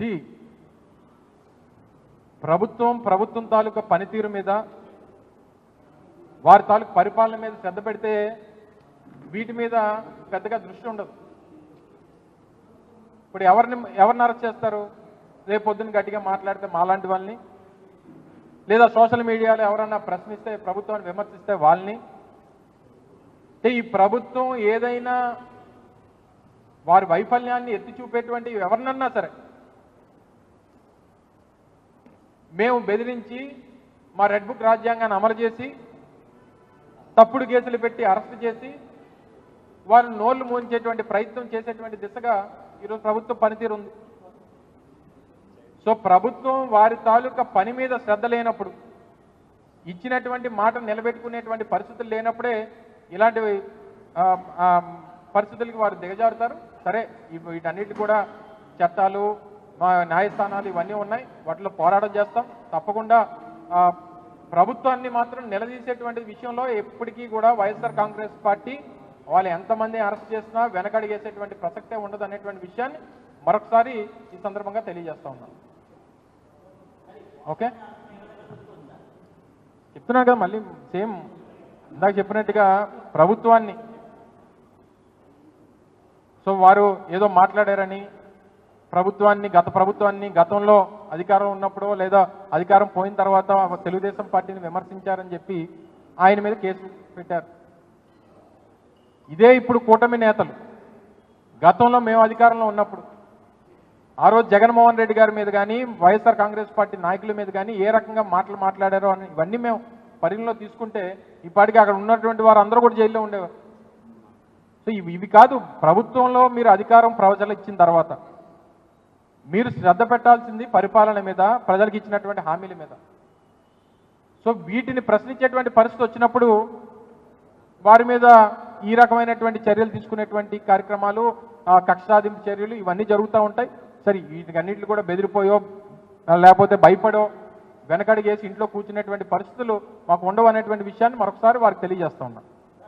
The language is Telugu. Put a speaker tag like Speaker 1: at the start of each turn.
Speaker 1: సి ప్రభుత్వం తాలూకా పనితీరు మీద వారి తాలూకు పరిపాలన మీద శ్రద్ధ పెడితే వీటి మీద పెద్దగా దృష్టి ఉండదు. ఇప్పుడు ఎవరిని అరెస్ట్ చేస్తారు? రేపు పొద్దున్న గట్టిగా మాట్లాడితే మాలాంటి వాళ్ళని, లేదా సోషల్ మీడియాలో ఎవరన్నా ప్రశ్నిస్తే, ప్రభుత్వాన్ని విమర్శిస్తే వాళ్ళని. అంటే ఈ ప్రభుత్వం ఏదైనా వారి వైఫల్యాన్ని ఎత్తి చూపేటువంటి ఎవరినన్నా సరే మేము బెదిరించి మా రెడ్ బుక్ రాజ్యాంగాన్ని అమలు చేసి తప్పుడు కేసులు పెట్టి అరెస్ట్ చేసి వారిని నోళ్లు మూయించేటువంటి ప్రయత్నం చేసేటువంటి దిశగా ఈరోజు ప్రభుత్వం పనితీరు ఉంది. సో ప్రభుత్వం వారి తాలూకా పని మీద శ్రద్ధ లేనప్పుడు, ఇచ్చినటువంటి మాట నిలబెట్టుకునేటువంటి పరిస్థితులు లేనప్పుడే ఇలాంటి పరిస్థితులకి వారు దిగజారుతారు. సరే, వీటన్నిటి కూడా చట్టాలు, మా న్యాయస్థానాలు ఇవన్నీ ఉన్నాయి, వాటిలో పోరాటం చేస్తాం. తప్పకుండా ప్రభుత్వాన్ని మాత్రం నిలదీసేటువంటి విషయంలో ఎప్పటికీ కూడా వైఎస్ఆర్ కాంగ్రెస్ పార్టీ వాళ్ళు ఎంతమంది అరెస్ట్ చేసినా వెనకడిగేసేటువంటి ప్రసక్తే ఉండదు అనేటువంటి విషయాన్ని మరొకసారి ఈ సందర్భంగా తెలియజేస్తా ఉన్నాను. ఓకే, చెప్తున్నాను కదా, మళ్ళీ సేమ్ ఇందాక చెప్పినట్టుగా ప్రభుత్వాన్ని, సో వారు ఏదో మాట్లాడారని గత ప్రభుత్వాన్ని గతంలో అధికారం ఉన్నప్పుడు లేదా అధికారం పోయిన తర్వాత తెలుగుదేశం పార్టీని విమర్శించారని చెప్పి ఆయన మీద కేసు పెట్టారు. ఇదే ఇప్పుడు కూటమి నేతలు గతంలో మేము అధికారంలో ఉన్నప్పుడు ఆ రోజు జగన్మోహన్ రెడ్డి గారి మీద కానీ వైఎస్ఆర్ కాంగ్రెస్ పార్టీ నాయకుల మీద కానీ ఏ రకంగా మాట్లాడారో అని ఇవన్నీ మేము పరిగణలో తీసుకుంటే ఇప్పటికీ అక్కడ ఉన్నటువంటి వారు అందరూ కూడా జైల్లో ఉండేవారు. సో ఇవి కాదు, ప్రభుత్వంలో మీరు అధికారం ప్రజలకు ఇచ్చిన తర్వాత మీరు శ్రద్ధ పెట్టాల్సింది పరిపాలన మీద, ప్రజలకు ఇచ్చినటువంటి హామీల మీద. సో వీటిని ప్రశ్నించేటువంటి పరిస్థితి వచ్చినప్పుడు వారి మీద ఈ రకమైనటువంటి చర్యలు తీసుకునేటువంటి కార్యక్రమాలు, కక్ష సాధింపు చర్యలు ఇవన్నీ జరుగుతూ ఉంటాయి. సరే, వీటికన్నింటిని కూడా బెదిరిపోయో లేకపోతే భయపడో వెనకడిగేసి ఇంట్లో కూర్చునేటువంటి పరిస్థితులు మాకు ఉండవు అనేటువంటి విషయాన్ని మరొకసారి వారికి తెలియజేస్తూ ఉన్నాం.